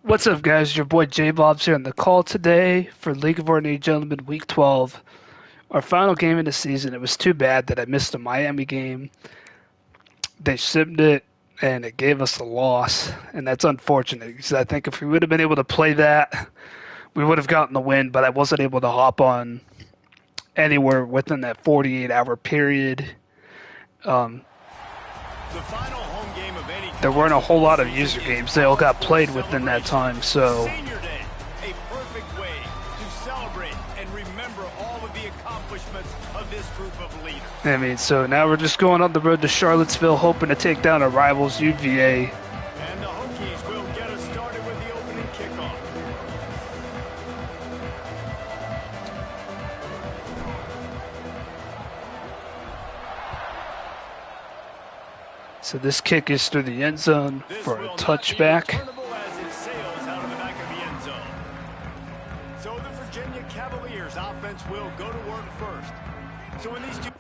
What's up, guys? Your boy J Bob's here on the call today for League of Ordinary Gentlemen Week 12. Our final game of the season. It was too bad that I missed the Miami game. They simmed it and it gave us a loss, and that's unfortunate because I think if we would have been able to play that, we would have gotten the win, but I wasn't able to hop on anywhere within that 48-hour period. Um, The final home game of any there college weren't a whole football lot of season user is games. They all got for played within that celebration. time, so Senior Day, a perfect way to celebrate and remember all of the accomplishments of this group of leaders. so now we're just going on the road to Charlottesville, hoping to take down our rivals UVA. And the Hokies will get us started with the opening kickoff. So this kick is through the end zone This for a will not be touchback. returnable as it sails out of the back of the end zone. So the Virginia Cavaliers offense will go to work first. So when these two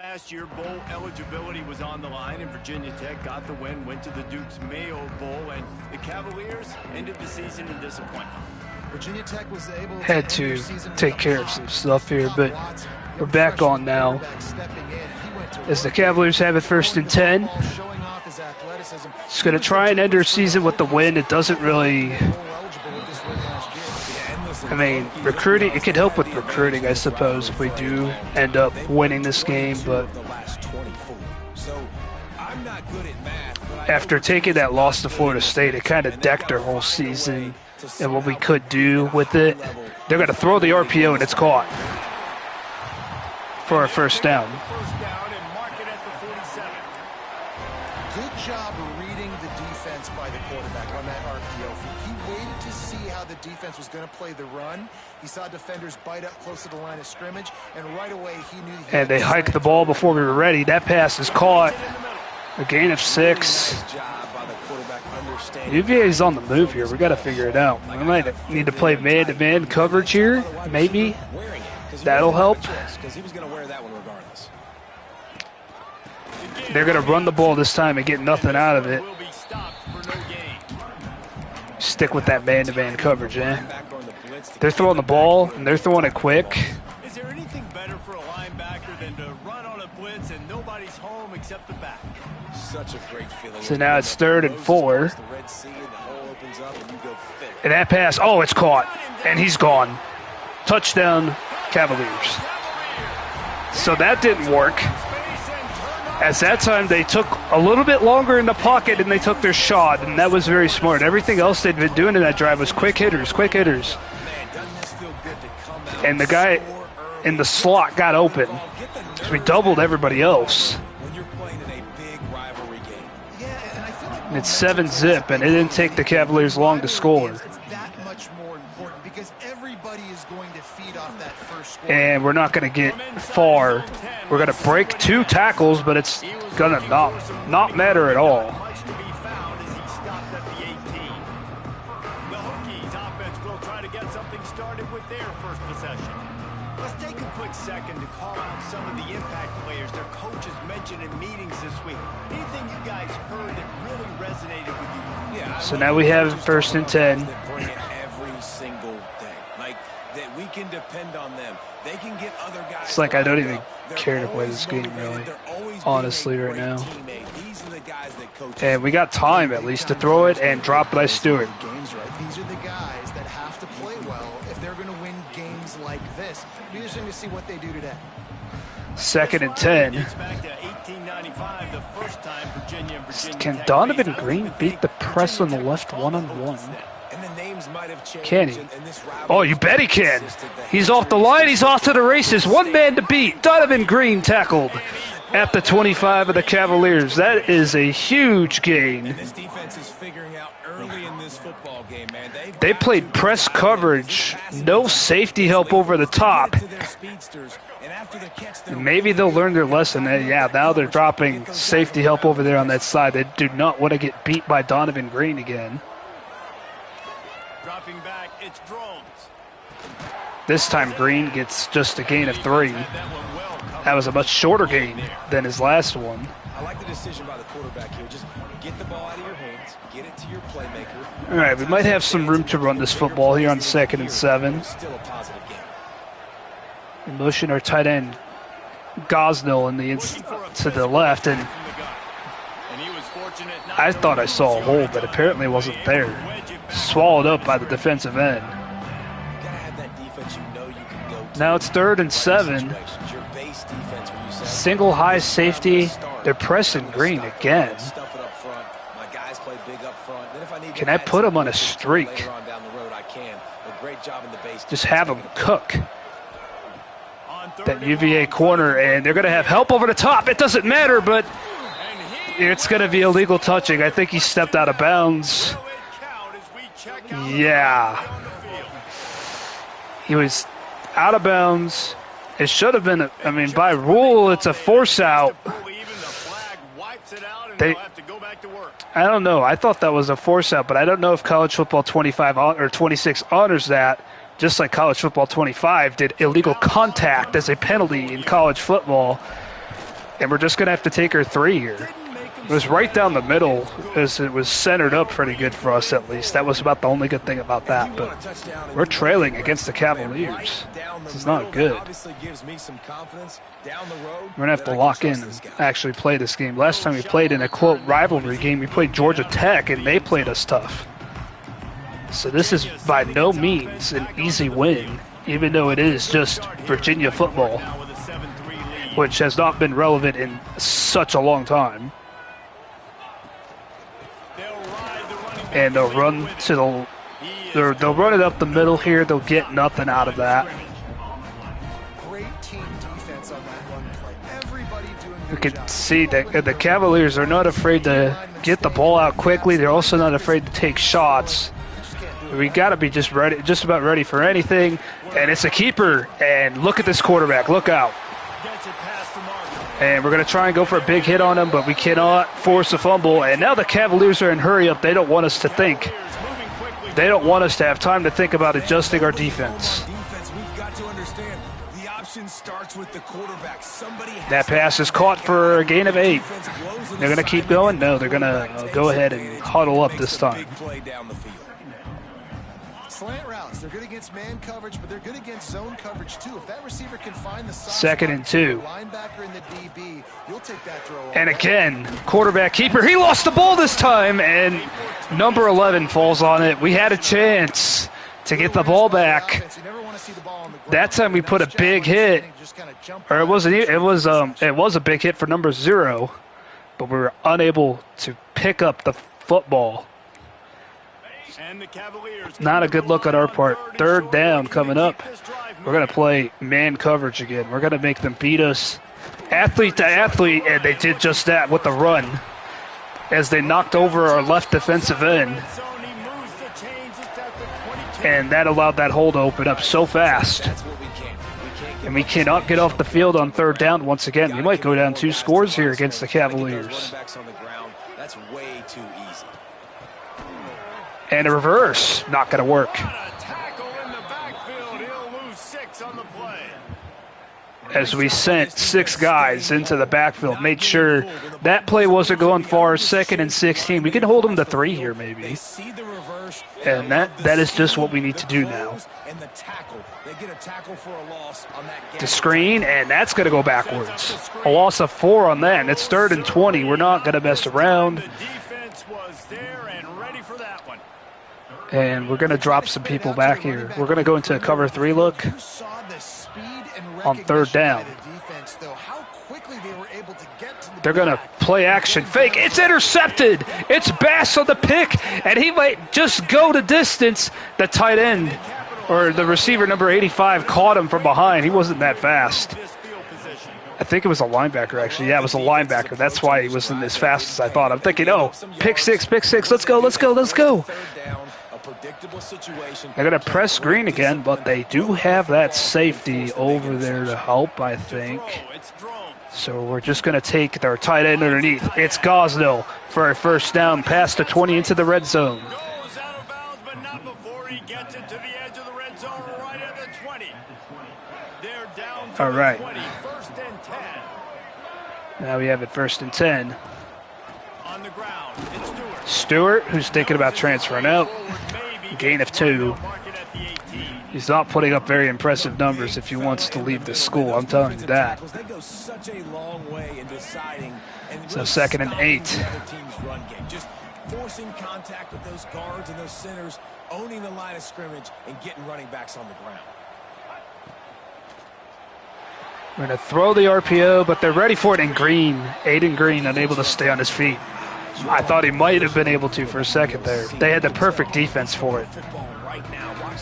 Last year, bowl eligibility was on the line, and Virginia Tech got the win, went to the Duke's Mayo Bowl, and the Cavaliers ended the season in disappointment. Virginia Tech was able Had to take care of some stuff here, but we're back on now. As the Cavaliers have it 1st and 10. Just going to try and end their season with the win. It doesn't really... I mean, recruiting, it could help with recruiting, I suppose, if we do end up winning this game, but after taking that loss to Florida State, it kind of decked their whole season and what we could do with it. They're going to throw the RPO, and it's caught for a first down. Good job reading the defense by the quarterback on that RPO. He waited to see how the defense was going to play the run. He saw defenders bite up close to the line of scrimmage, and right away he knew. And they hiked the ball before we were ready. That pass is caught. A gain of 6. UVA is on the move here. We got to figure it out. We might need to play man-to-man coverage here. Maybe that'll help. They're going to run the ball this time and get nothing out of it. Stick with that man-to-man coverage, eh? They're throwing the ball, and they're throwing it quick. Is there anything better for a linebacker than to run on a blitz and nobody's home except the back? Such a great feeling. So now it's 3rd and 4. And that pass, oh, it's caught. And he's gone. Touchdown, Cavaliers. So that didn't work. As that time, they took a little bit longer in the pocket and they took their shot, and that was very smart. Everything else they'd been doing in that drive was quick hitters, quick hitters. And the guy in the slot got open. So we doubled everybody else. And it's 7-zip, and it didn't take the Cavaliers long to score. And we're not going to get far. We're going to break 2 tackles, but it's going to not matter at all. The Hokies offense will try to get something started with their first possession. Let's take a quick second to call out some of the impact players their coaches mentioned in meetings this week. Anything you guys heard that really resonated with you? Yeah, so now we have 1st and 10. Every single day. Like that we can depend on them. They can get other guys. It's like I don't even care to play this game, really, honestly, right now. And we got time, at least, to throw it and drop by Stewart. These are the guys that have to play well if they're going to win games like this. Be interesting to see what they do today. 2nd and 10. Can Donovan Green beat the press on the left one-on-one? Can he? Oh, you bet he can. He's off the line. He's off to the races. One man to beat. Donovan Green tackled at the 25 of the Cavaliers. That is a huge gain. They played press coverage. No safety help over the top. Maybe they'll learn their lesson. Yeah, now they're dropping safety help over there on that side. They do not want to get beat by Donovan Green again. Dropping back, it's drones. This time Green gets just a gain of 3. That was a much shorter gain than his last one. I like the decision by the quarterback here. Just get the ball out of your hands, get it to your playmaker. All right, we might have some room to run this football here on 2nd and 7. Still a positive game. We motion our tight end Gosnell to the left, and I thought I saw a hole, but apparently it wasn't there. Swallowed up by the defensive end. Now it's 3rd and 7. Single high safety. They're pressing Green again. Can I put him on a streak? Just have him cook that UVA corner, and they're going to have help over the top. It doesn't matter, but it's going to be illegal touching. I think he stepped out of bounds. Yeah. He was out of bounds. It should have been, I mean, by rule, it's a force out. I don't know. I thought that was a force out, but I don't know if College Football 25 or 26 honors that, just like College Football 25 did illegal contact as a penalty in college football And we're just going to have to take our 3 here. It was right down the middle, as it was centered up pretty good for us at least. That was about the only good thing about that. But we're trailing against the Cavaliers. This is not good. We're going to have to lock in and actually play this game. Last time we played in a, quote, rivalry game, we played Georgia Tech, and they played us tough. So this is by no means an easy win, even though it is just Virginia football, which has not been relevant in such a long time. And they'll run to the, they'll run it up the middle here. They'll get nothing out of that. Great team defense on that one play. Everybody doing We their can job. see that the Cavaliers are not afraid to get the ball out quickly. They're also not afraid to take shots. We got to be just ready, just about ready for anything. And it's a keeper. And look at this quarterback. Look out. And we're going to try and go for a big hit on him, but we cannot force a fumble. And now the Cavaliers are in hurry up. They don't want us to think. They don't want us to have time to think about adjusting our defense. We've got to understand the option starts with the quarterback. That pass is caught for a gain of 8. They're going to keep going? No, they're going to go ahead and huddle up this time. Slant routes, they're good against man coverage, but they're good against zone coverage too. If that receiver can find the Second and 2. linebacker in the DB, you'll take that throw. And again, quarterback keeper. He lost the ball this time, and number 11 falls on it. We had a chance to get the ball back. That time we put a big hit, or it wasn't. It was a big hit for number 0, but we were unable to pick up the football. Not a good look on our part. Third down coming up. We're going to play man coverage again. We're going to make them beat us athlete to athlete, and they did just that with the run as they knocked over our left defensive end. And that allowed that hole to open up so fast. And we cannot get off the field on third down once again. We might go down 2 scores here against the Cavaliers. That's way too easy. And a reverse, not going to work. As we sent 6 guys into the backfield, made sure that play wasn't going far. 2nd and 16. We can hold them to 3 here maybe. And that is just what we need to do now. The screen, and that's going to go backwards. A loss of 4 on that, and it's 3rd and 20. We're not going to mess around. And we're going to drop some people back here. We're going to go into a cover 3 look on third down. They're going to play action fake. It's intercepted. It's Bass on the pick, and he might just go to distance. The tight end, or the receiver number 85, caught him from behind. He wasn't that fast. I think it was a linebacker, actually. Yeah, it was a linebacker. That's why he wasn't as fast as I thought. I'm thinking, oh, pick six. Let's go. They're going to press green again, but they do have that safety over there to help, I think. So we're just going to take their tight end underneath. It's Gosnell for a first down, past the 20 into the red zone. All right. Now we have it 1st and 10. Stewart, who's thinking about transferring out. Gain of 2. He's not putting up very impressive numbers if he wants to leave the school, I'm telling you that. So 2nd and 8. Just forcing contact with those guards and those centers, owning the line of scrimmage, and getting running backs on the ground. We're going to throw the RPO, but they're ready for it in green. Aiden Green unable to stay on his feet. I thought he might have been able to for a second there. They had the perfect defense for it.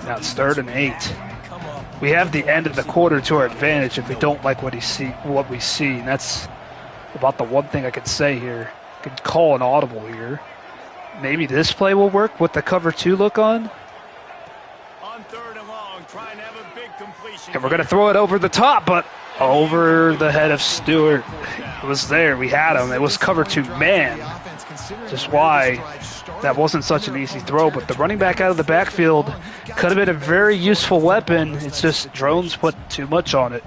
Now it's 3rd and 8. We have the end of the quarter to our advantage if we don't like what we see. And that's about the one thing I could say here. I could call an audible here. Maybe this play will work with the cover 2 look on. And we're going to throw it over the top, but over the head of Stewart. It was there. We had him. It was cover 2 man. Just why that wasn't such an easy throw, but the running back out of the backfield could have been a very useful weapon. It's just drones put too much on it.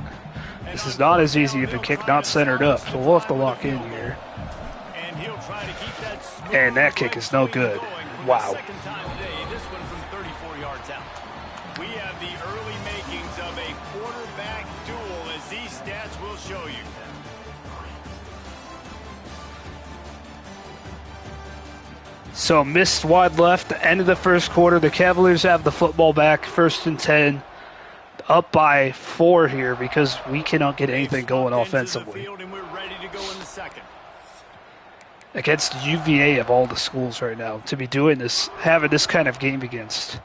This is not as easy of a kick, not centered up, so we'll have to lock in here. And that kick is no good. Wow. We have the early makings of a quarterback duel, as these stats will show you. So missed wide left, the end of the first quarter. The Cavaliers have the football back, 1st and 10. Up by 4 here because we cannot get anything going offensively. Against UVA of all the schools right now to be doing this, having this kind of game against.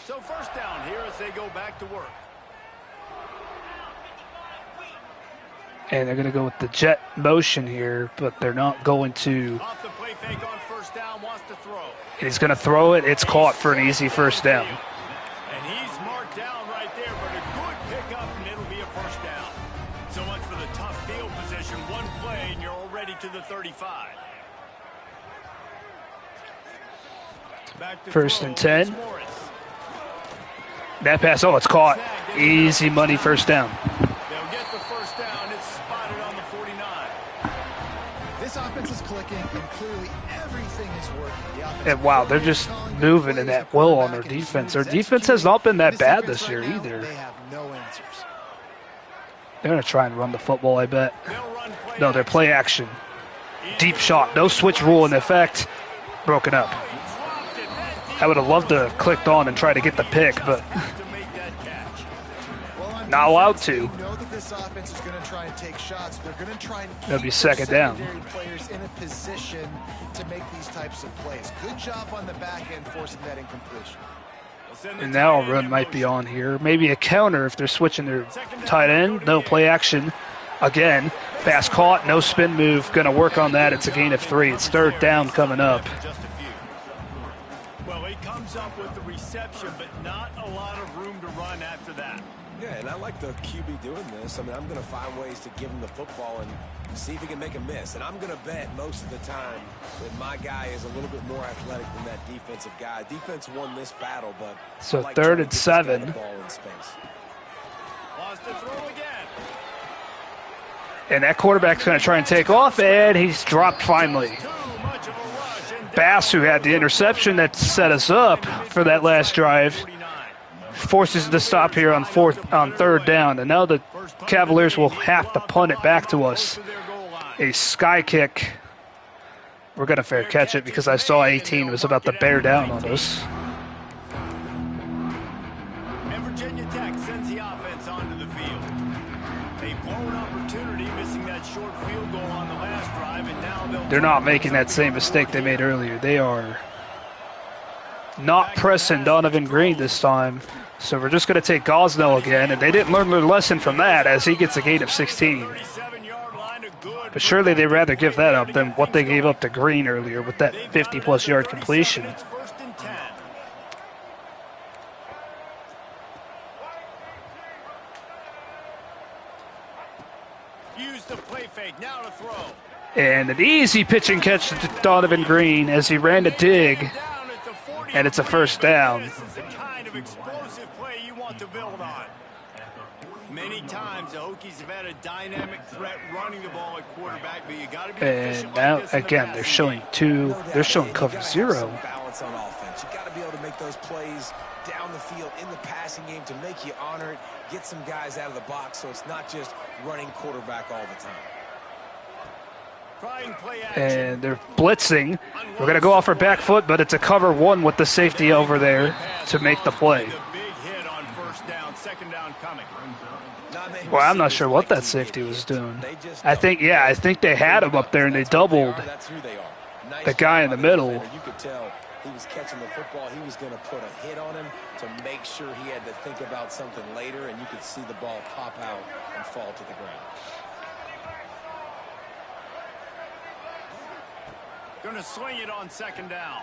So first down here as they go back to work. And they're going to go with the jet motion here, but they're not going to. Off the play fake on first down, wants to throw. He's going to throw it. It's caught for an easy first down. And he's marked down right there, but a good pickup, and it'll be a first down. So much for the tough field position. One play, and you're already to the 35. First and 10. That pass, oh, it's caught. Easy money first down. They'll get the first down. It's spotted on the 49. This offense is clicking, and clearly everything is working. And wow, they're just moving in that well on their defense. Their defense has not been that bad this year either. They have no answers. They're going to try and run the football, I bet. No, they're play action. Deep shot. No switch rule in effect. Broken up. I would have loved to have clicked on and try to get the pick, but not allowed to. That'll be second down. Players in a position to make these types of plays. Good job on the back end forcing that incompletion. And now a run might be on here. Maybe a counter if they're switching their tight end. No play action. Again, pass caught, no spin move. Going to work on that. It's a gain of 3. It's third down coming up. Well, he comes up with the reception, but not a lot of room to run after that. Yeah, and I like the QB doing this. I mean, I'm going to find ways to give him the football and see if he can make a miss. And I'm going to bet most of the time that my guy is a little bit more athletic than that defensive guy. Defense won this battle, but so like third and 7. Lost the throw again. And that quarterback's going to try and take off, and he's dropped finally. Bass, who had the interception that set us up for that last drive, forces the stop here on third down. And now the Cavaliers will have to punt it back to us. A sky kick. We're going to fair catch it because I saw 18 was about to bear down on us. And Virginia Tech sends the offense onto the field. A blown opportunity, missing that short field goal on the last drive, and now they're not making that same mistake they made earlier. They are not pressing Donovan Green this time. So we're just going to take Gosnell again, and they didn't learn their lesson from that as he gets a gain of 16. But surely they'd rather give that up than what they gave up to Green earlier with that 50-plus yard completion. Use the play fake, now to throw. And an easy pitch and catch to Donovan Green as he ran a dig, and it's a first down. This is the kind of explosive play you want to build on. Many times the Hokies have had a dynamic threat running the ball at quarterback, but you got to be efficient. And now again they're showing cover 0. Balance on offense. You got to be able to make those plays down the field in the passing game to make you honor it, get some guys out of the box so it's not just running quarterback all the time. And they're blitzing. We're going to go off our back foot, but it's a cover 1 with the safety over there to make the play. Well, I'm not sure what that safety was doing. I think they had him up there and they doubled the guy in the middle. You could tell he was catching the football. He was going to put a hit on him to make sure he had to think about something later, and you could see the ball pop out and fall to the ground. Going to swing it on second down.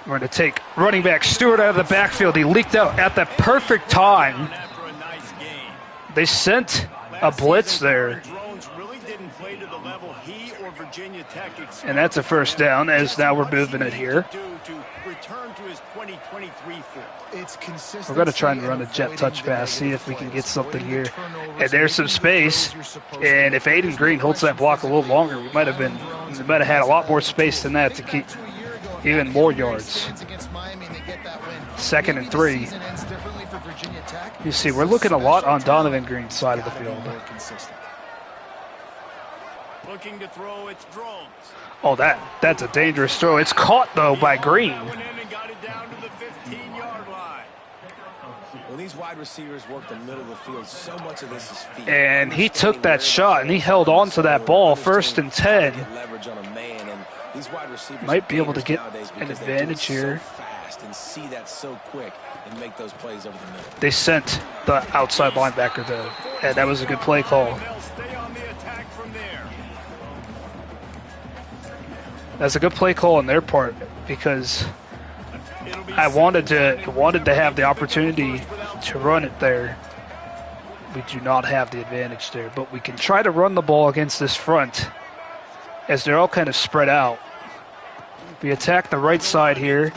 We're going to take running back Stewart out of the backfield. He leaked out at the perfect time. They sent a blitz there. And that's a first down as now we're moving it here. return to his 2023 form. It's consistent. We're going to try and run a jet touch pass, see if we can get something here. And there's some space. And if Aiden Green holds that block a little longer, we might have had a lot more space than that to keep even more yards. 2nd and 3. You see, we're looking a lot on Donovan Green's side of the field. Looking to throw, it's drones. Oh, that's a dangerous throw. It's caught, though, by Green. When these wide receivers work the middle of the field, so much of this is feet. And he took that shot, and he held on to that ball. 1st and 10. Might be able to get an advantage here. And see that so quick and make those plays over the middle. They sent the outside linebacker there, and that was a good play call. That's a good play call on their part because I wanted to have the opportunity to run it there. We do not have the advantage there, but we can try to run the ball against this front as they're all kind of spread out. We attack the right side here,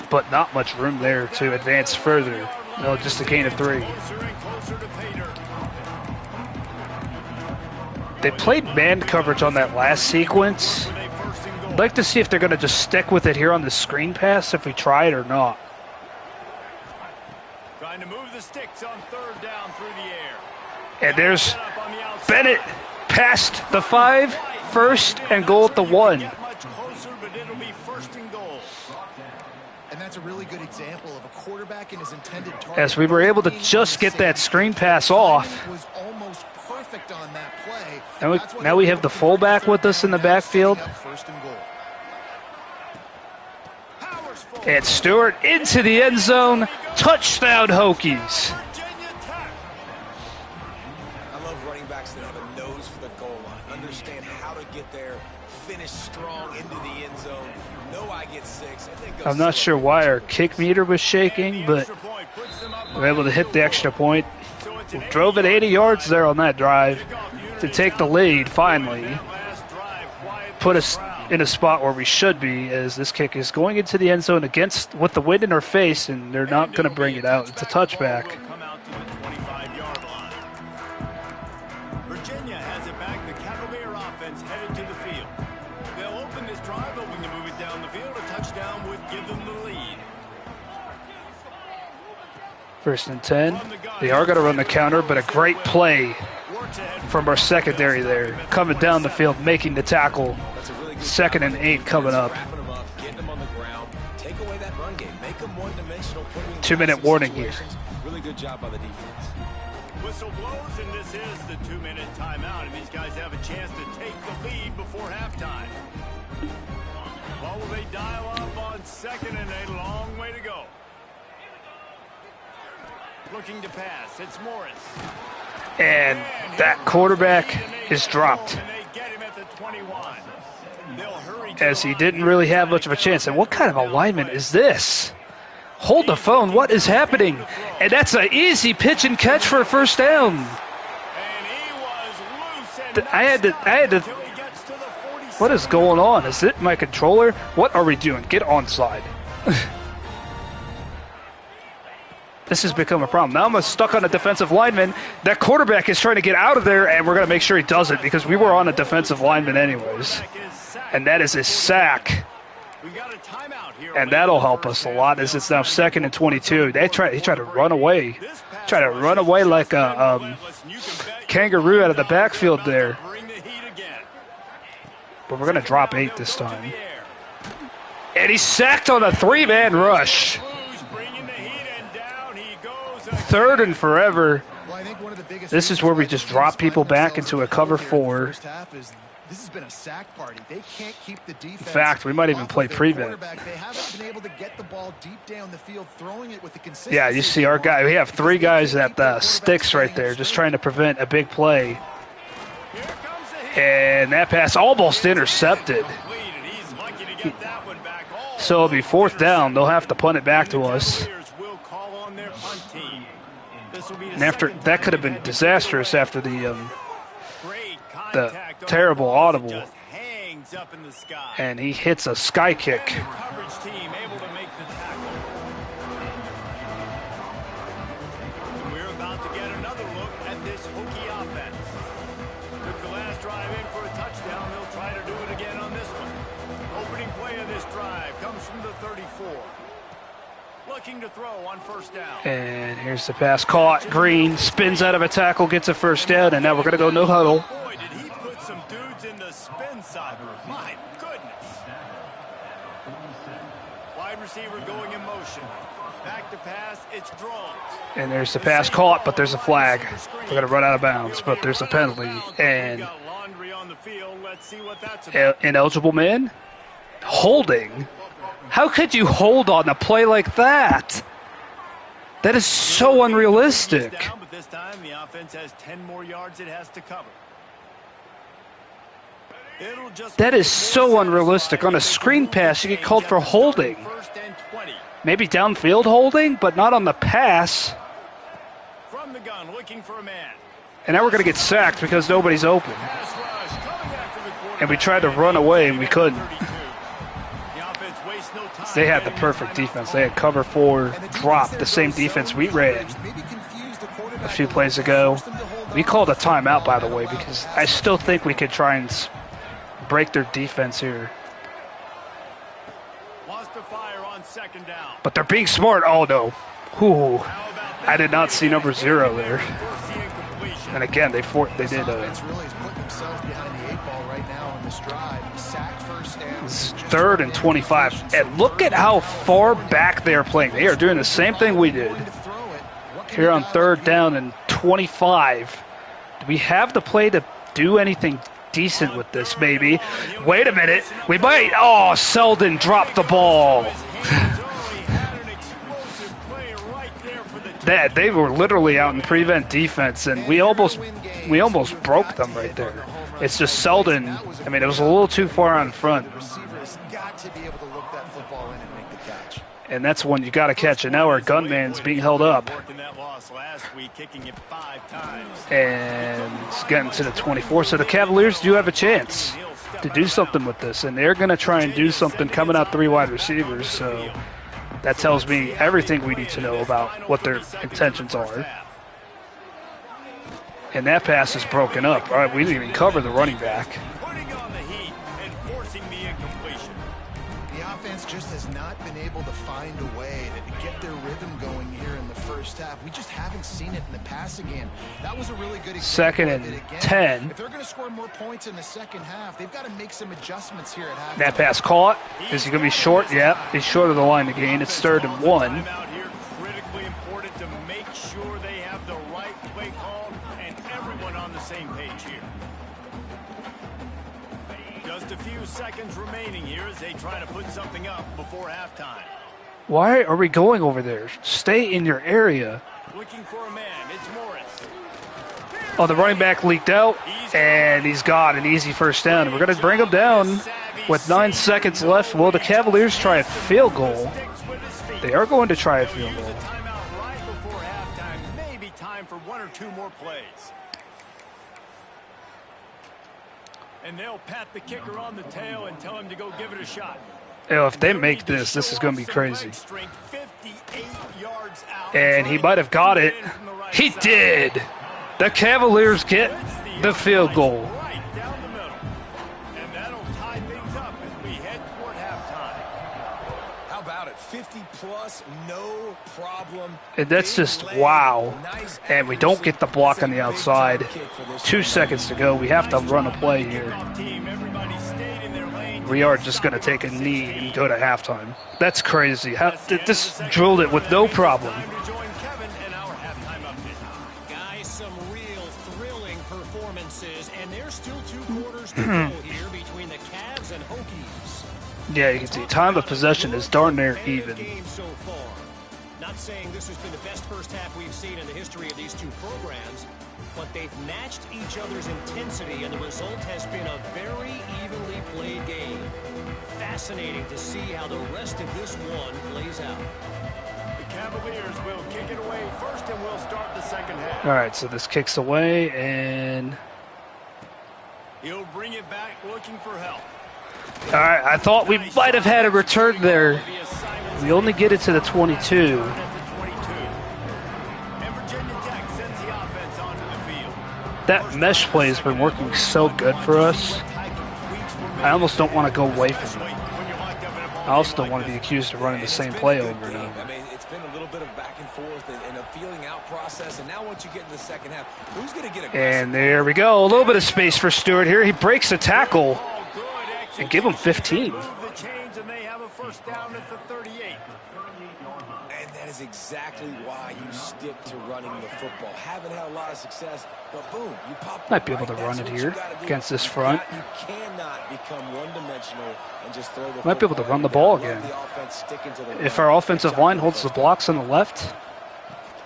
but not much room there to advance further. No, just a gain of 3. They played man coverage on that last sequence. I'd like to see if they're going to just stick with it here on the screen pass, if we try it or not. Trying to move the sticks on 3rd down through the air. And there's Bennett past the 5, 1st and goal at the 1. That's a really good example of a quarterback in his intended target. As we were able to just get that screen pass off. Was almost perfect on that play. And now we have the fullback with us in the backfield. And Stewart into the end zone. Touchdown, Hokies. I love running backs that have a nose for the goal line. Understand how to get there, finish strong into the end zone. Know I get 6. I'm not sure why our kick meter was shaking, but we were able to hit the extra point. We drove it 80 yards there on that drive to take the lead finally. Put us in a spot where we should be, as this kick is going into the end zone with the wind in our face, and they're not going to bring it out. It's a touchback. Virginia has it back. The Cavalier offense headed to the field. They'll open this drive, hoping to move it down the field. A touchdown would give them the lead. 1st and 10. They are going to run the counter, but a great play from our secondary there. Coming down the field, making the tackle. 2nd and 8 coming up. 2-minute warning here. Really good job by the defense. Whistle blows, and this is the 2-minute timeout, and these guys have a chance to take the lead before halftime. Well, will they dial up on 2nd and 8? Long way to go. Looking to pass. It's Morris. And that quarterback is dropped. And they get him at the 21. They'll hurry As he didn't really have much of a chance. And what kind of alignment is this? Hold the phone. What is happening? And that's an easy pitch and catch for a 1st down. I had to. What is going on? Is it my controller? What are we doing? Get onside. This has become a problem. Now I'm stuck on a defensive lineman. That quarterback is trying to get out of there, and we're going to make sure he doesn't because we were on a defensive lineman anyways. And that is a sack. And that'll help us a lot as it's now 2nd and 22. He tried to run away. Try to run away like a kangaroo out of the backfield there. But we're going to drop 8 this time. And he's sacked on a 3-man rush. 3rd and forever. This is where we just drop people back into a cover 4. This has been a sack party. They can't keep the defense. In fact, we might even play prevent. They haven't been able to get the ball deep down the field, throwing it with the consistency. Yeah, you see our guy. We have 3 guys at the sticks right there, just trying to prevent a big play. And that pass almost intercepted. So it'll be 4th down. They'll have to punt it back to us. And after that could have been disastrous after the terrible audible. And he hits a sky kick. 24. Looking to throw on first down. And here's the pass caught. Green spins out of a tackle, gets a first down, and now we're going to go no huddle. Boy, did he put some dudes in the spin cycle. My goodness. Wide receiver going in motion. Back to pass, it's Drones. And there's the pass caught, but there's a flag. We're going to run out of bounds, but there's a penalty. And ineligible man? Holding? How could you hold on a play like that? That is so unrealistic. But this time the offense has 10 more yards it has to cover. That is so unrealistic. On a screen pass, you get called for holding. Maybe downfield holding, but not on the pass. From the gun, looking for a man. And now we're going to get sacked because nobody's open. And we tried to run away, and we couldn't. They had the perfect defense. They had cover 4, drop, the same defense we ran a few plays ago. We called a timeout, by the way, because I still think we could try and break their defense here. But they're being smart. Oh, no. Ooh, I did not see number 0 there. And again, they did. It's 3rd and 25. And look at how far back they are playing. They are doing the same thing we did. Here on 3rd down and 25. Do we have the play to do anything decent with this, maybe? Wait a minute. We might. Oh, Selden dropped the ball. They were literally out in prevent defense, and we almost broke them right there. It's just Selden. I mean, it was a little too far on front. And that's one you got to catch. And now our gunman's being held up. And it's getting to the 24. So the Cavaliers do have a chance to do something with this. And they're going to try and do something coming out 3 wide receivers. So that tells me everything we need to know about what their intentions are. And that pass is broken up. All right, we didn't even cover the running back. The offense just has not been able to find a way to get their rhythm going here in the first half. We just haven't seen it in the passing game. That was a really good example. 2nd and 10. If they're going to score more points in the second half, they've got to make some adjustments here at half. That pass caught. Is he going to be short? Yep, he's short of the line to gain. It's 3rd and 1. Critically important to make sure they have the right play call and everyone on the same page here. Just a few seconds remaining here as they try to put something up before halftime. Why are we going over there? Stay in your area. Looking for a man. It's Morris. Oh, the running back leaked out, and he's got an easy first down. We're going to bring him down with 9 seconds left. Will the Cavaliers try a field goal? They are going to try a field goal. Right before halftime. Maybe time for 1 or 2 more plays. And they'll pat the kicker on the tail and tell him to go give it a shot. Oh, if they make this is going to be crazy. And he might have got it. He did. The Cavaliers get the field goal. And that'll tie things up as we head toward halftime. How about it? 50 plus, no problem. And that's just wow. And we don't get the block on the outside. 2 seconds to go. We have to run a play here. We are just going to take a knee and go to halftime. That's crazy. This drilled it with no problem. Guys, some real thrilling performances, and there's still 2 quarters to go here between the Cavs and Hokies. Yeah, you can see time of possession is darn near even. So far. Not saying this has been the best first half we've seen in the history of these 2 programs, but they've matched each other's intensity, and the result has been a very evenly played game. Fascinating to see how the rest of this one plays out. The Cavaliers will kick it away first, and we'll start the second half. All right, so this kicks away, and he'll bring it back looking for help. All right, I thought we might have had a return there. We only get it to the 22. That mesh play has been working so good for us. I almost don't want to go away from it. I also don't want to be accused of running the same play over and over. I mean, it's been a little bit of back and forth and a feeling out process. And now once you get in the second half, who's going to get aggressive? And there we go. A little bit of space for Stewart here. He breaks the tackle and give him 15. And that is exactly why you stick to running the football. Haven't had a lot of success, but boom, you pop. Might be able to run it here against this front. You cannot become one-dimensional and just throw the Might be able to run the ball again. If our offensive line holds the blocks on the left.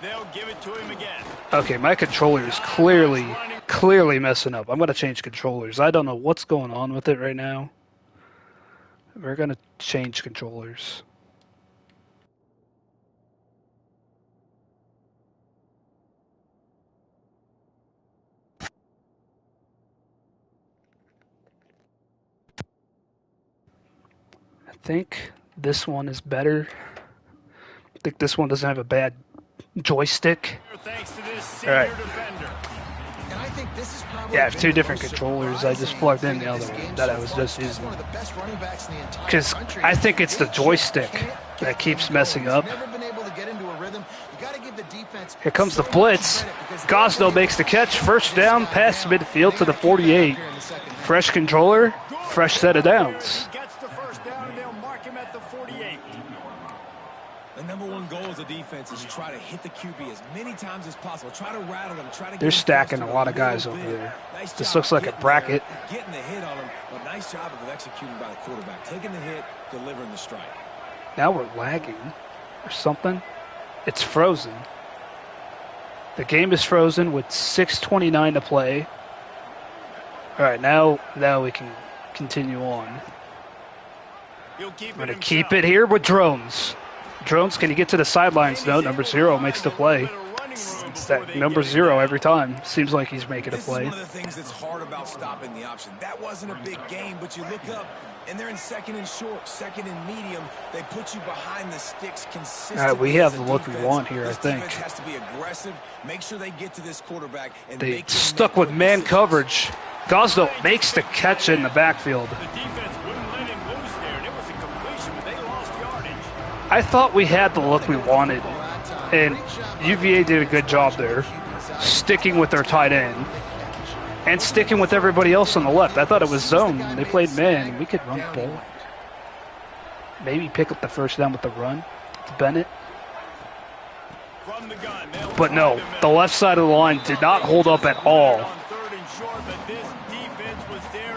They'll give it to him again. Okay, my controller is clearly messing up. I'm going to change controllers. I don't know what's going on with it right now. We're going to change controllers. I think this one is better. I think this one doesn't have a bad joystick. All right. Yeah, I have two different controllers. I just plugged in the other one that I was just using. Because I think it's the joystick that keeps messing up. Here comes the blitz. Gosno makes the catch. First down, past midfield to the 48. Fresh controller, fresh set of downs. The number one goal as a defense is to try to hit the QB as many times as possible. Try to rattle them. Try to. They're stacking a lot of guys over there. This looks like a bracket. Getting the hit on them, but nice job of executing by the quarterback. Taking the hit, delivering the strike. Now we're lagging or something. It's frozen. The game is frozen with 6:29 to play. All right, now we can continue on. I'm going to keep it here with drones. Drones, can you get to the sidelines? No, number 0 makes the play. It's that number 0 every time. Seems like he's making a play. This is one of the things that's hard about stopping the option. That wasn't a big game, but you look up, and they're in second and short, second and medium. They put you behind the sticks consistently. All right, we have the look we want here, I think. Defense has to be aggressive. Make sure they get to this quarterback. And they stuck with man coverage. Gosno makes the catch in the backfield. I thought we had the look we wanted, and UVA did a good job there, sticking with their tight end and sticking with everybody else on the left. I thought it was zone. They played man. We could run the ball. Maybe pick up the first down with the run to Bennett. But no, the left side of the line did not hold up at all.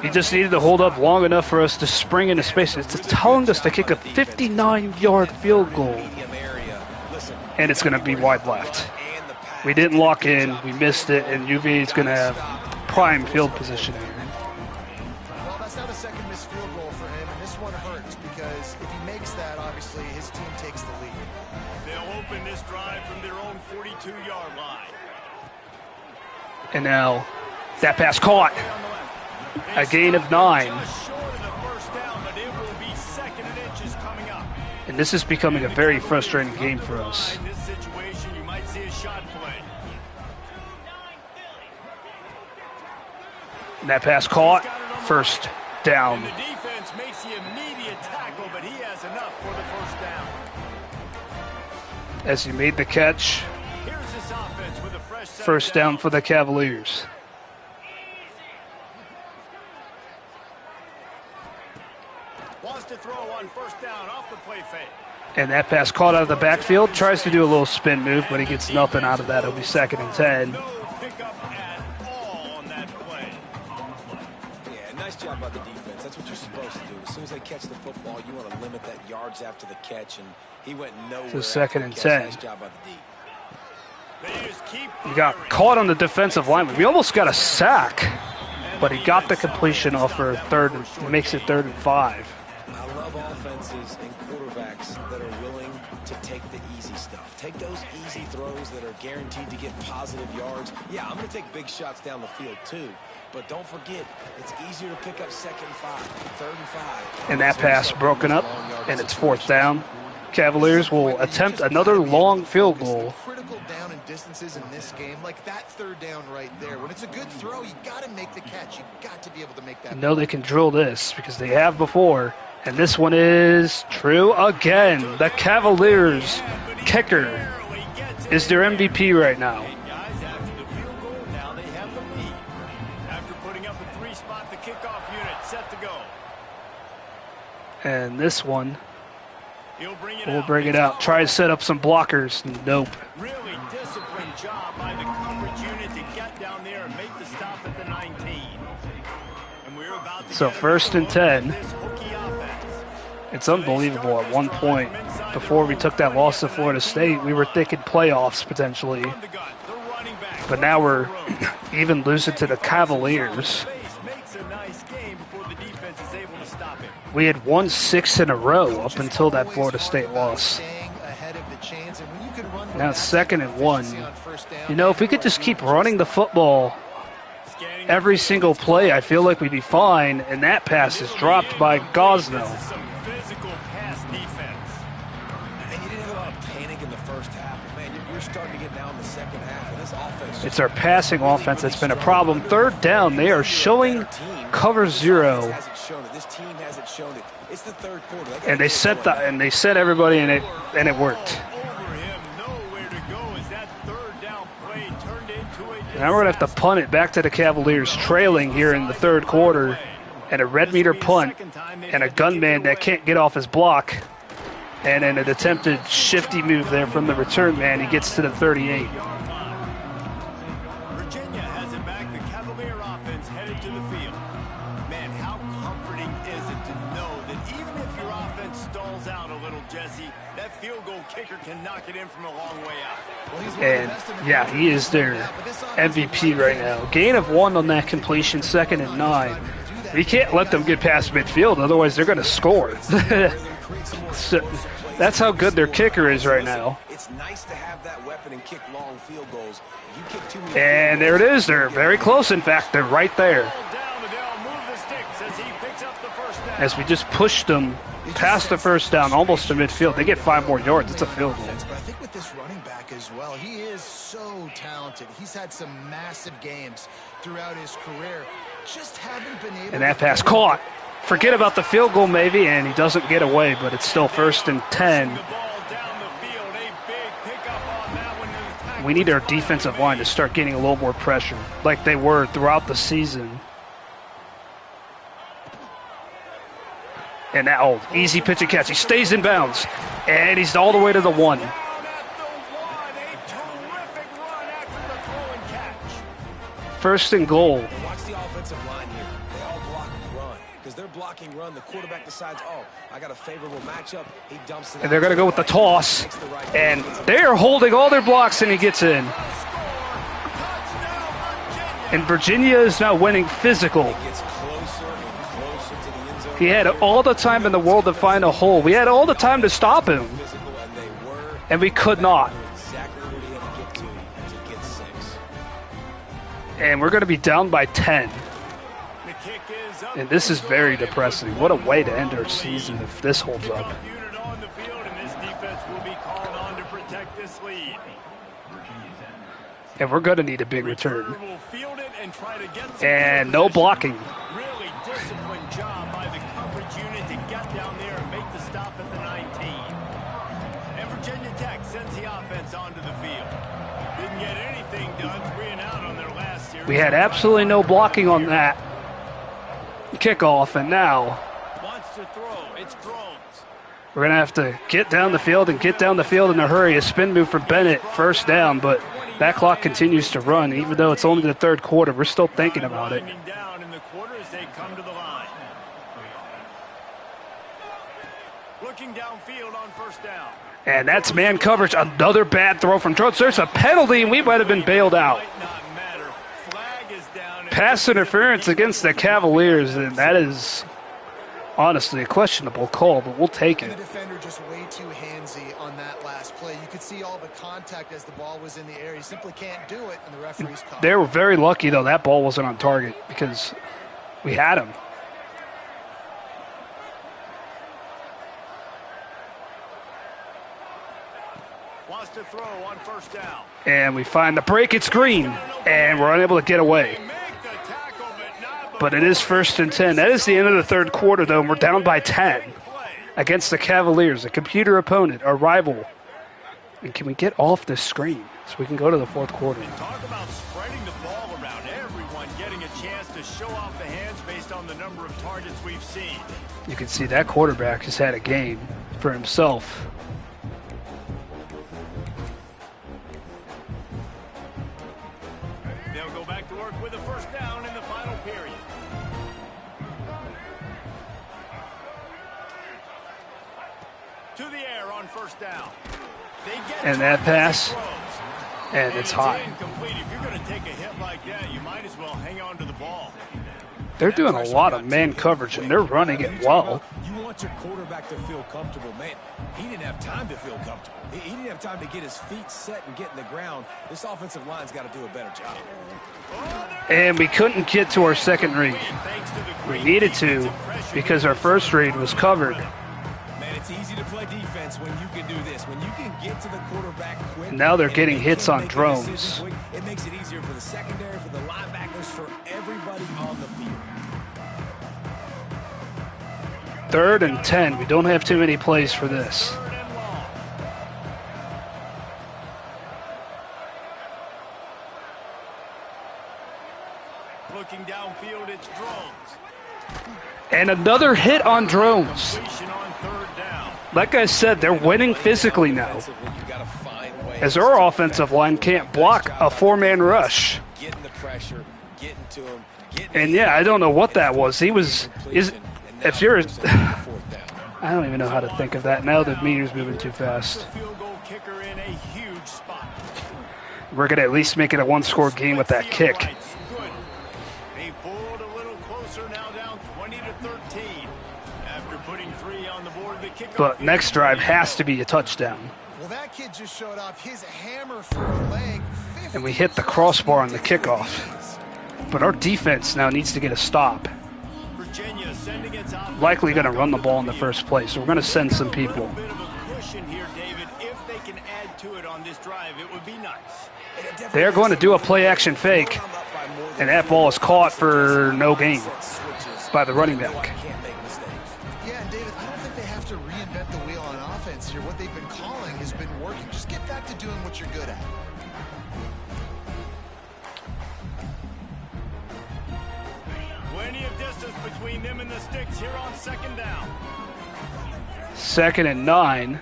He just needed to hold up long enough for us to spring into space. It's telling us to kick a 59-yard field goal. And it's going to be wide left. We didn't lock in. We missed it. And UVA is going to have prime field position here. Well, that's not a second missed field goal for him. And this one hurts because if he makes that, obviously, his team takes the lead. They'll open this drive from their own 42-yard line. And now that pass caught. A gain of 9. And this is becoming a very frustrating game for us. And that pass caught. First down. The defense makes the immediate tackle, but he has enough for the first down. As he made the catch. First down for the Cavaliers. To throw on first down off the play fake. And that pass caught out of the backfield. Tries to do a little spin move, but he gets nothing out of that. It'll be 2nd and 10. No pickup at all on that play. Yeah, nice job by the defense. That's what you're supposed to do. As soon as they catch the football, you want to limit that yards after the catch, and he went nowhere. So 2nd and 10. Nice job by the D. He got caught on the defensive lineman. We almost got a sack, but he got the completion off for third. It makes it 3rd and 5. Offenses and quarterbacks that are willing to take the easy stuff. Take those easy throws that are guaranteed to get positive yards. Yeah, I'm going to take big shots down the field too, but don't forget, it's easier to pick up 2nd and 5, 3rd and 5. And that pass broken up, and it's 4th down. Cavaliers will attempt another long field goal. Critical down and distances in this game, like that 3rd down right there. When it's a good throw, you got to make the catch. You got to be able to make that. I know they can drill this because they have before. And this one is true again. The Cavaliers kicker is their MVP right now. Guys, after the field goal, now they have the lead. After putting up a 3-spot, the kickoff unit set to go. And this one, He'll bring it we'll out. bring it out. Try to set up some blockers. Nope. Really disciplined job by the coverage unit to get down there and make the stop at the 19. And we're about to So get first and 10. this hooky offense. It's unbelievable. At one point, before we took that loss to Florida State, we were thinking playoffs potentially. From the gun, the running back. But now we're even losing to the Cavaliers. Makes a nice game before the defense is able to stop it. We had won 6 in a row up until that Florida State loss. Now it's 2nd and 1. You know, if we could just keep running the football every single play, I feel like we'd be fine. And that pass is dropped by Gosnell. Some physical pass defense. And you didn't have a lot of panic in the first half. Man, you're starting to get down in the second half, and this offense... It's our passing offense that's been a problem. 3rd down, they are showing cover 0. This team hasn't shown it. It's the third quarter. And they set everybody and it worked. Over him, nowhere to go as that 3rd down play turned into a Now we're going to have to punt it back to the Cavaliers, trailing here in the 3rd quarter. And a red meter punt and a gunman that can't get off his block. And an attempted shifty move there from the return man. He gets to the 38. Virginia has it back. The Cavalier offense headed to the field. Man, how comforting is it to know that even if your offense stalls out a little, Jesse, that field goal kicker can knock it in from a long way out. And yeah, he is their MVP right now. Gain of 1 on that completion, 2nd and 9. We can't let them get past midfield, otherwise they're going to score. So, that's how good their kicker is right now. It's nice to have that weapon and kick long field goals. You kick too many And there it is. They're very close. In fact, they're right there. As we just pushed them past the 1st down, almost to midfield. They get 5 more yards. It's a field goal. But I think with this running back as well, he is so talented. He's had some massive games throughout his career. Just haven't been able. And that pass caught. Forget about the field goal maybe, and he doesn't get away, but it's still 1st and 10. We need our defensive line to start getting a little more pressure, like they were throughout the season. And now, easy pitch and catch. He stays in bounds, and he's all the way to the 1. First and goal. Watch the offensive line here. They all block run. Because they're blocking run, the quarterback decides, oh, I got a favorable matchup. He dumps it. And they're going to go with the toss. And they are holding all their blocks, and he gets in. And Virginia is now winning physical. He had all the time in the world to find a hole. We had all the time to stop him. And we could not. And we're going to be down by 10. And this is very depressing. What a way to end our season if this holds up. And we're going to need a big return. And no blocking. Really disciplined job by the coverage unit to get down there and make the stop at the 19. And Virginia Tech sends the offense onto the field. Didn't get anything done, 3-and-out on their last series. We had absolutely no blocking on that kickoff, and now Wants to throw. It's throws. we're going to have to get down the field and get down the field in a hurry. A spin move for Bennett, 1st down, but that clock continues to run. Even though it's only the 3rd quarter, we're still thinking about it. Down in the quarter as they come to the line. Looking downfield on 1st down. And that's man coverage. Another bad throw from Trots. There's a penalty, and we might have been bailed out. Pass interference against the Cavaliers, and that is honestly a questionable call, but we'll take it. The defender just way too handsy on that last play. You could see all the contact as the ball was in the air. He simply can't do it, and the referee's called. They were very lucky, though, that ball wasn't on target because we had him. Wants to throw on 1st down. And we find the break. It's Green, and we're unable to get away. Make the tackle, but not But it is 1st and 10. That is the end of the third quarter, though, and we're down by 10 against the Cavaliers, a computer opponent, our rival. And can we get off this screen so we can go to the fourth quarter? Talk about spreading the ball around, everyone getting a chance to show off the hands based on the number of targets we've seen. You can see that quarterback has had a game for himself. They'll go back to work with a first down in the final period. To the air on first down. And that pass, and it's high. If you're going to take a hit like that, you might as well hang on to the ball. They're doing a lot of man coverage, and they're running it well. You want your quarterback to feel comfortable. Man, he didn't have time to feel comfortable. He didn't have time to get his feet set and get in the ground. This offensive line's got to do a better job. And we couldn't get to our second read. We needed to because our first read was covered. Man, it's easy to play defense when you can do this. When you can get to the quarterback quick. Now they're getting hits on drones. It makes it easier for the secondary, for the linebackers, for everybody on the field. 3rd and 10. We don't have too many plays for this. Looking downfield, it's drones. And another hit on drones. Completion on third down. Like I said, they're winning physically now, as our offensive line can't block a 4-man rush. Getting the pressure, getting to him. And yeah, I don't know what that was. If you're, I don't even know how to think of that now. The meter's moving too fast. Field goal kicker in a huge spot. We're gonna at least make it a 1-score game with that kick. Good. They pulled a little closer, now down 20 to 13. After putting 3 on the board, the kicker. But next drive has to be a touchdown. Well, that kid just showed off his hammer for a leg. And we hit the crossbar on the kickoff. But our defense now needs to get a stop. Virginia sending its offense Likely going to run the ball in the first place. So we're going to send some people. A bit of a cushion here, David. If they can add to it on this drive, it would be nice. They're going to do a play-action fake. And that ball is caught for no gain by the running back. Yeah, and David, I don't think they have to reinvent the wheel on offense here. What they've been calling has been working. Just get back to doing what you're good at. Plenty of distance between them and the sticks here on second down. 2nd and 9.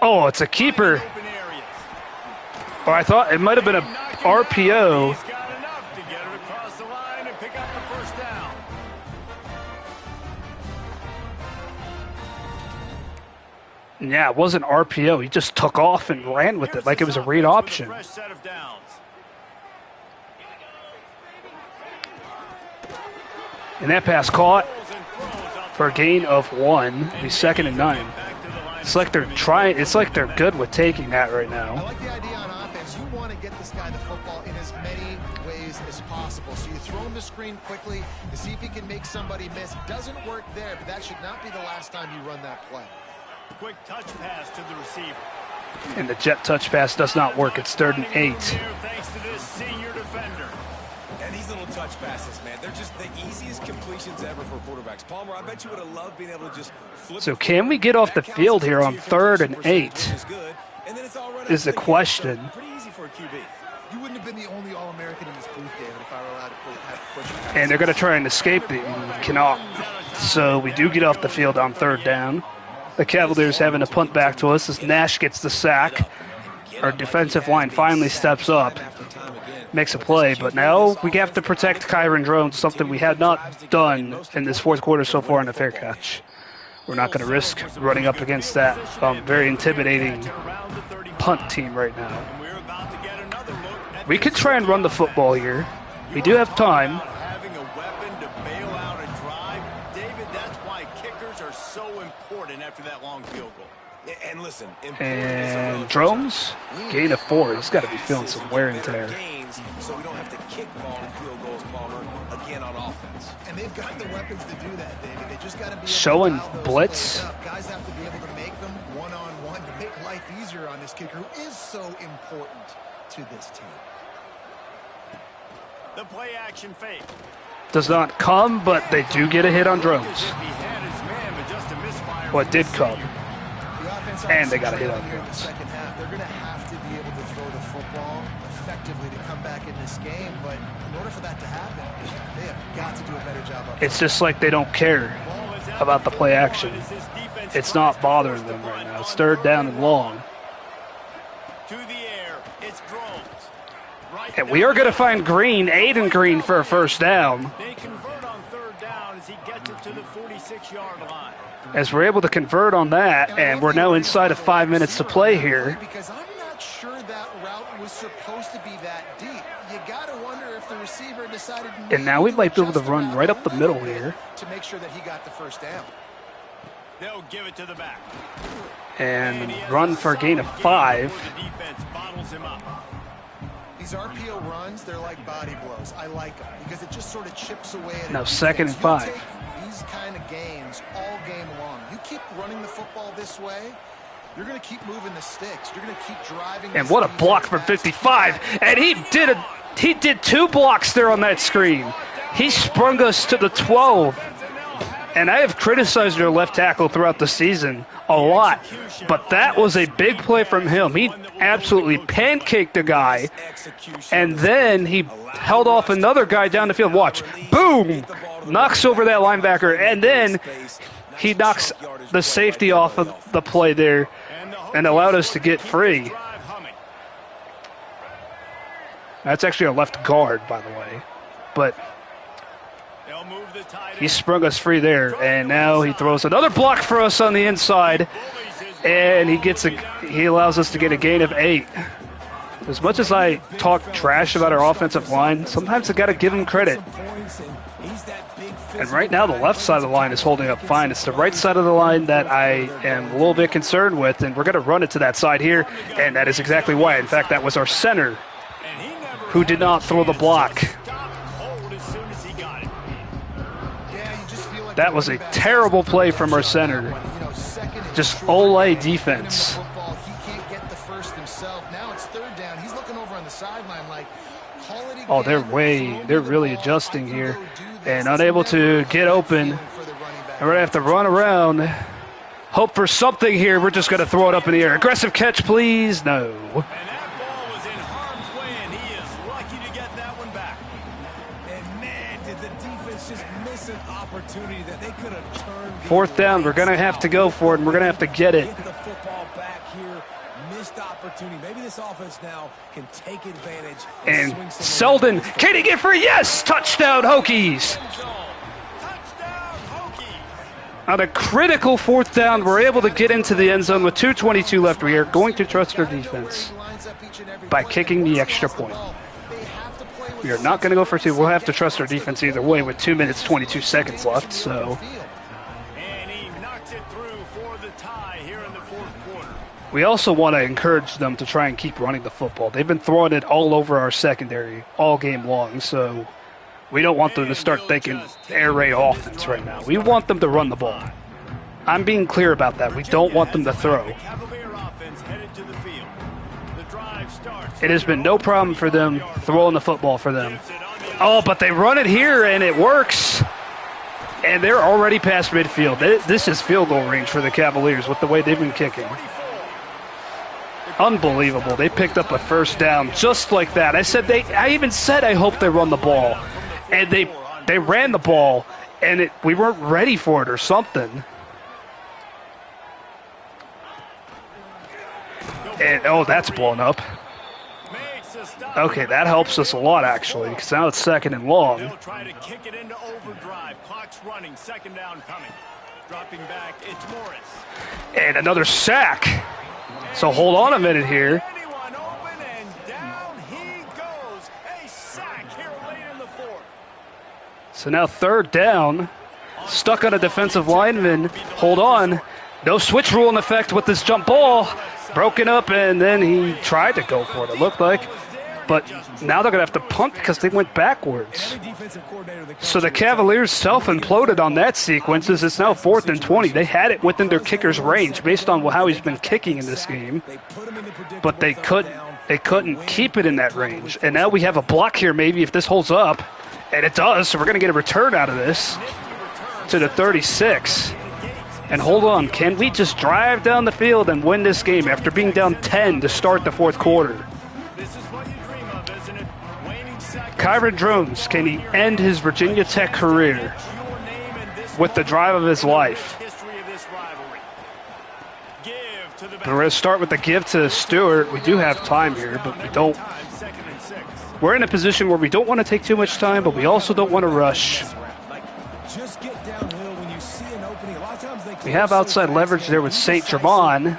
Oh, it's a keeper. Open areas. Or I thought it might have been a RPO. He's got enough to get it across the line and pick up the first down. Yeah, it wasn't RPO. He just took off and ran with it like it was a read option. Fresh set of downs. And that pass caught for a gain of 1. It'll be 2nd and 9. It's like they're trying. It's like they're good with taking that right I now. like the idea on offense. You want to get this guy the football in as many ways as possible. So you throw him the screen quickly to see if he can make somebody miss. Doesn't work there, but that should not be the last time you run that play. Quick touch pass to the receiver. And the jet touch pass does not work. It's 3rd and 8. Thanks to this senior defender. And these little touch passes, man, they're just the easiest completions ever for quarterbacks. Palmer, I bet you would have loved being able to just flip. So can we get off the field here on 3rd and 8 And then it's all right is the question. Pretty easy for a QB. You wouldn't have been the only All-American in this booth, David, if I were allowed to push. And they're going to try and escape the cannot. So we do get off the field on 3rd down. The Cavaliers having to punt back to us as Nash gets the sack. Our defensive line finally steps up, makes a play, but now we have to protect Kyron Drones, something we have not done in this fourth quarter so far in the fair catch. We're not going to risk running up against that very intimidating punt team right now. We could try and run the football here. We do have time. Having a weapon to bail out a drive, David, that's why kickers are so important after that long field goal. And listen, And Drones, gain of 4. He's got to be feeling some wear and tear. So we don't have to kick long field goals, Palmer, again on offense. And they've got the weapons to do that, David. They just got to be Showing able to allow those blitz. plays up. Guys have to be able to make them one-on-one to make life easier on this kicker who is so important to this team. The play action fake. Does not come, but they do get a hit on drones. He had his man, but just a misfire. Well, it did come. The offense And they got a obviously hit on here in the drones. second half. They're going to have to be able to throw the football effectively to come back in this game. But in order for that to happen, they have got to do a better job up It's just like they don't care about the play action. It's not bothering them right now. It's third down and long. To the air, it's drones. Right And we are going to find Green, Aiden Green, for a first down. They convert on third down as he gets it to the 46-yard line. As we're able to convert on that, and we're now inside of 5 minutes to play here. Because I'm not sure that route was supposed to be that deep. You got to wonder if the receiver decided. And now we might be able to run right up the middle here. To make sure that he got the first down. They'll give it to the back. And run for a gain of 5. The defense bottles him up. These RPO runs, they're like body blows. I like them because it just sort of chips away at it. Now second and 5. These kind of games all game long. You keep running the football this way, you're going to keep moving the sticks. You're going to keep driving. And what a block from 55. And he did 2 blocks there on that screen. He sprung us to the 12. And I have criticized their left tackle throughout the season a lot, but that was a big play from him. He absolutely pancaked the guy, and then he held off another guy down the field. Watch. Boom! Knocks over that linebacker, and then he knocks the safety off of the play there and allowed us to get free. That's actually a left guard, by the way. But he sprung us free there, and now he throws another block for us on the inside, and he allows us to get a gain of 8. As much as I talk trash about our offensive line, sometimes I got to give him credit. And right now, the left side of the line is holding up fine. It's the right side of the line that I am a little bit concerned with, and we're going to run it to that side here, and that is exactly why. In fact, that was our center who did not throw the block. That was a terrible play from our center. Just Ole defense. Oh, they're really adjusting here and unable to get open. And we're going to have to run around, hope for something here. We're just going to throw it up in the air. Aggressive catch, please. No. Fourth down, we're going to have to go for it, and we're going to have to get it. Get the football back here. Missed opportunity. Maybe this offense now can take advantage. And Selden, can he get free? Yes! Touchdown, Hokies! On a critical fourth down, we're able to get into the end zone with 2:22 left. We are going to trust our defense by kicking the extra point. We are not going to go for 2. We'll have to trust our defense either way with 2 minutes, 22 seconds left, so... We also want to encourage them to try and keep running the football. They've been throwing it all over our secondary all game long, so we don't want them to start thinking air raid offense right now. We want them to run the ball. I'm being clear about that. We don't want them to throw. It has been no problem for them throwing the football for them. Oh, but they run it here, and it works. And they're already past midfield. This is field goal range for the Cavaliers with the way they've been kicking. Unbelievable. They picked up a first down just like that. I even said I hope they run the ball. And they ran the ball, and we weren't ready for it or something. And, oh, that's blown up. Okay, that helps us a lot, actually, because now it's second and long. They'll try to kick it into overdrive. Clock's running. Second down coming. Dropping back, it's Morris. And another sack. So hold on a minute here. Anyone open, and down he goes. A sack here late in the fourth. So now third down. Stuck on a defensive lineman. Hold on. No switch rule in effect with this jump ball. Broken up, and then he tried to go for it, it looked like. But now they're going to have to punt because they went backwards. So the Cavaliers self-imploded on that sequence as it's now 4th and 20. They had it within their kicker's range based on how he's been kicking in this game. But they couldn't They couldn't keep it in that range. And now we have a block here maybe if this holds up. And it does, so we're going to get a return out of this to the 36. And hold on, can we just drive down the field and win this game after being down 10 to start the fourth quarter? Kyron Drones, can he end his Virginia Tech career with the drive of his life? We're going to start with the give to Stewart. We do have time here, but we don't. We're in a position where we don't want to take too much time, but we also don't want to rush. We have outside leverage there with St. Germain.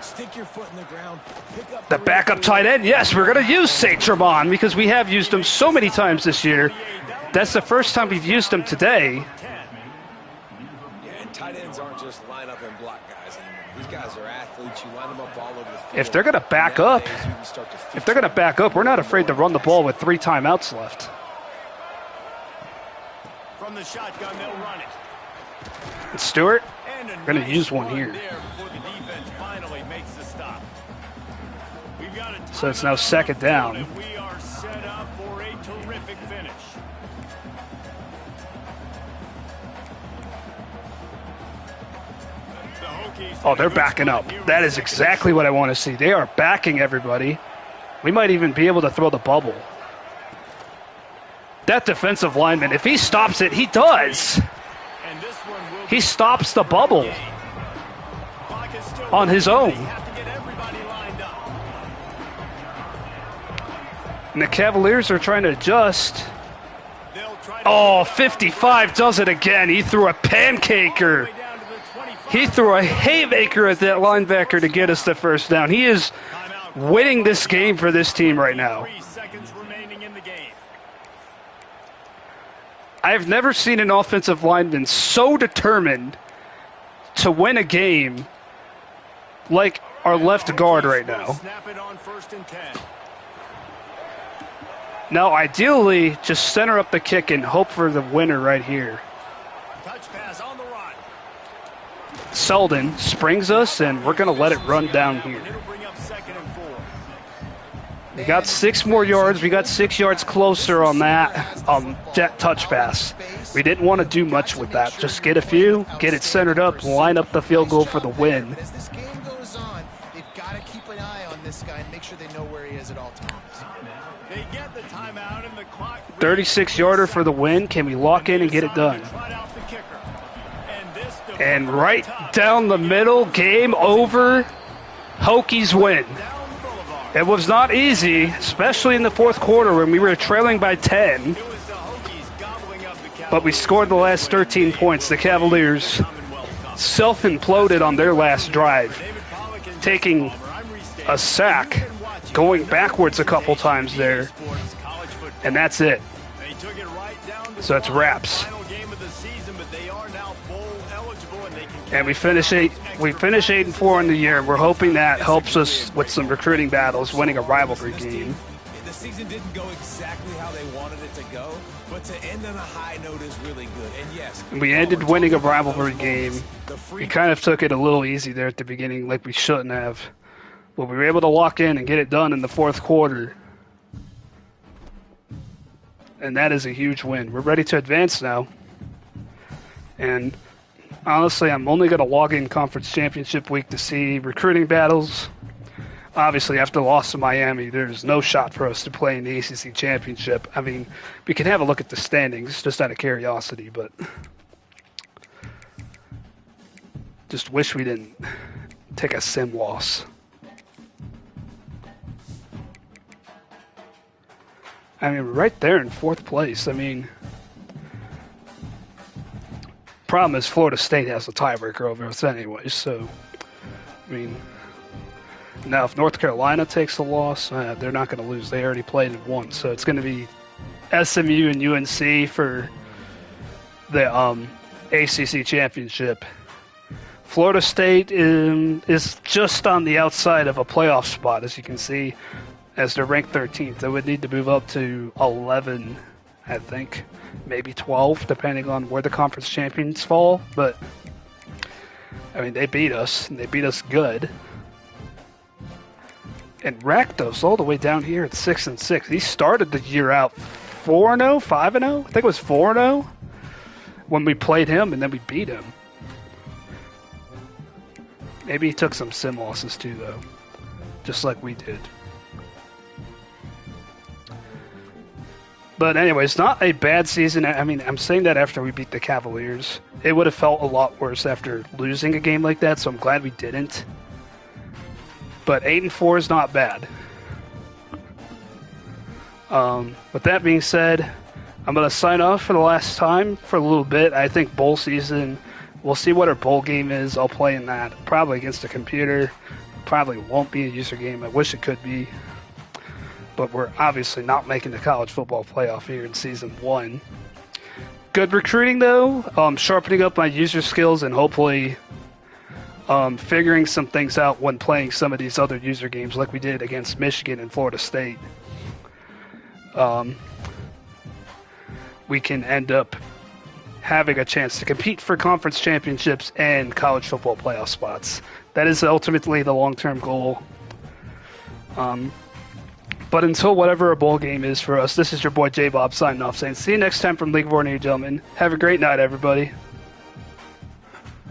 The backup tight end. Yes, we're going to use St. Germain because we have used him so many times this year. That's the first time we've used him today. Yeah, and tight ends aren't just line up and block guys anymore. These guys are athletes. You line them up all over the field. If they're going to back up, we're not afraid to run the ball with 3 timeouts left. From the shotgun, they'll run it. And Stewart, we're going to use one here. So it's now second down. We are set up for a terrific finish. Oh, they're backing up. That is exactly what I want to see. They are backing everybody. We might even be able to throw the bubble. That defensive lineman, if he stops it, he does. He stops the bubble on his own. And the Cavaliers are trying to adjust. Oh, 55 does it again. He threw a pancaker. He threw a haymaker at that linebacker to get us the first down. He is winning this game for this team right now. I've never seen an offensive lineman so determined to win a game like our left guard right now. Now, ideally, just center up the kick and hope for the winner right here. Selden springs us, and we're going to let it run down here. We got 6 more yards. We got 6 yards closer on that jet touch pass. We didn't want to do much with that. Just get a few, get it centered up, line up the field goal for the win. As this game goes on, they've got to keep an eye on this guy and make sure they know where he is at all times. They get the timeout and the clock. 36-yarder for the win. Can we lock in and get it done? And right down the middle, game over. Hokies win. It was not easy, especially in the fourth quarter when we were trailing by 10. But we scored the last 13 points. The Cavaliers self-imploded on their last drive, taking a sack, going backwards a couple times there, and that's it. So it's wraps. And we finish 8-4 on the year. We're hoping that helps us with some recruiting battles, winning a rivalry game. The season didn't go exactly how they wanted it to go, but to end on a high note is really good. And yes, we ended winning a rivalry game. We kind of took it a little easy there at the beginning, like we shouldn't have. But we were able to lock in and get it done in the fourth quarter. And that is a huge win. We're ready to advance now. And honestly, I'm only going to log in Conference Championship week to see recruiting battles. Obviously, after the loss to Miami, there's no shot for us to play in the ACC Championship. I mean, we can have a look at the standings just out of curiosity, but just wish we didn't take a sim loss. I mean, we're right there in 4th place. I mean, problem is Florida State has a tiebreaker over us anyway, so, I mean, now if North Carolina takes a loss, they're not going to lose. They already played and won, so it's going to be SMU and UNC for the ACC Championship. Florida State is just on the outside of a playoff spot, as you can see, as they're ranked 13th. They would need to move up to 11, I think, maybe 12, depending on where the conference champions fall. But, I mean, they beat us, and they beat us good. and racked us all the way down here at 6-6. He started the year out 4-0, 5-0. I think it was 4-0 when we played him, and then we beat him. Maybe he took some sim losses too, though, just like we did. But anyway, it's not a bad season. I mean, I'm saying that after we beat the Cavaliers. It would have felt a lot worse after losing a game like that, so I'm glad we didn't. But 8-4 is not bad. With that being said, I'm going to sign off for the last time for a little bit. I think bowl season, we'll see what our bowl game is. I'll play in that, probably against a computer. Probably won't be a user game. I wish it could be. But we're obviously not making the college football playoff here in season 1. Good recruiting, though. Sharpening up my user skills and hopefully figuring some things out when playing some of these other user games like we did against Michigan and Florida State. We can end up having a chance to compete for conference championships and college football playoff spots. That is ultimately the long-term goal. But until whatever a bowl game is for us, this is your boy J-Bob signing off saying see you next time from League of Ordinary Gentlemen. Have a great night, everybody.